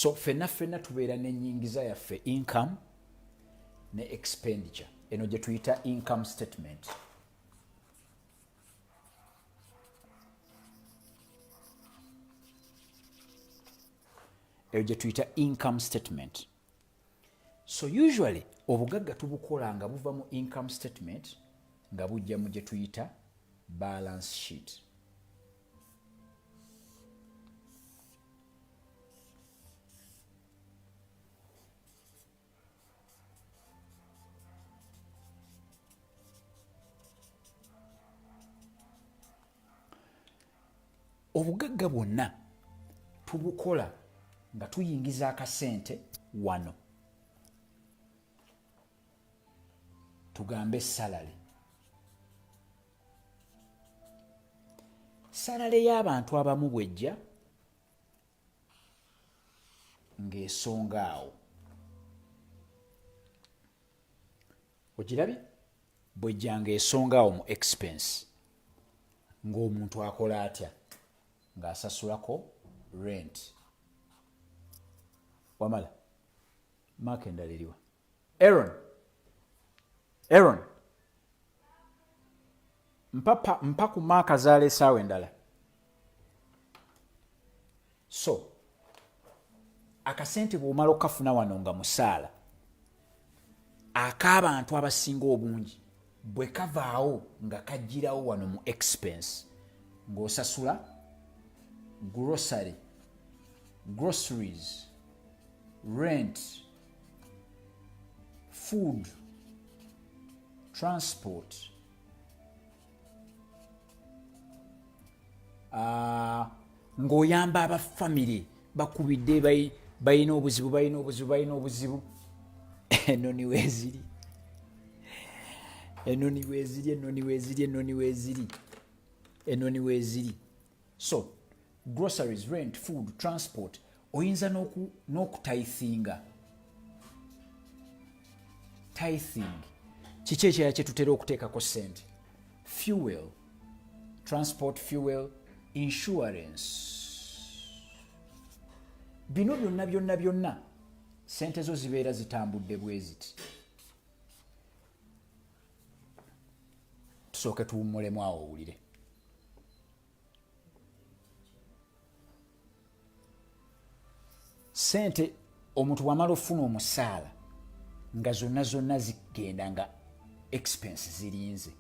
So fenna tubeera n'ennyingiza yaffe income ne expenditure. Eno gye tuyita income statement. Eyo gye tuyita income statement. So usually obugagga tubukola nga buva mu income statement nga bujja mu gye tuyita balance sheet. Obugagga bwonna tubukola nga tuyingiza akasente wano. Tugambe salary. Salary y'abantu abamu bwejja ng'esonga awo. Ogirabye? Bwejja ng'esonga awo mu expense. Ng'omuntu akola atya? Ng'asasulako rent. Wamala. Mark endala eriwa. Aaron. Mpa ku Mark azaala essaawa endala. So, akasente bw'omala okafuna wano nga musaala, ak'abantu abasinga obungi bwe kavaawo nga kajjirawo wano mu expense ng'osasula groceries, rent, food, transport, ng'oyamba abafamire bakubidde bayina obuzibu. Eno niwe ziri. So groceries, rent, food, transport, oyinza n'okutithinga. Tithing kiki ekirala kye tutera okuteekako ssente? Fuel, transport fuel, insurance. Bino byonna ssente zo zibeera zitambudde bwe ziti. Tusooke tuwummulemu awo owulire. Ssente omuntu wamala ofuna omusaala nga zonna zigenda nga expense zirinze.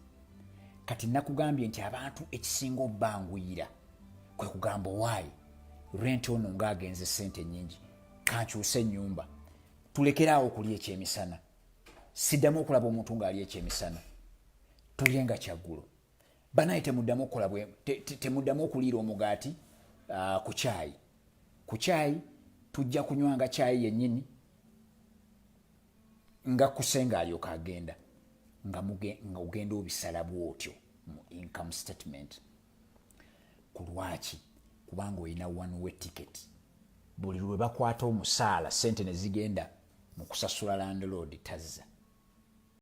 Kati nakugambye nti abantu ekisinga obbanguyira kwe kugamba waayi rent ono ng'agenze ssente nnyingi, kankyuse ennyumba, tulekeraawo okulya ekyemisana, siddamu okulaba omuntu ng'alya ekyemisana, tulye nga kyaggulo. Banaye temuddamu okuliira omugaati ku caayi. Ku caayi tujja kunywanga caayi yennyini nga kusenga alyoka agenda nga ogenda obisala bwotyo mu income statement. Ku lwaki? Kubanga olina one-way ticket. Buli lwe bakwata omusaala ssente ne zigenda mu kusasula landlord tazza.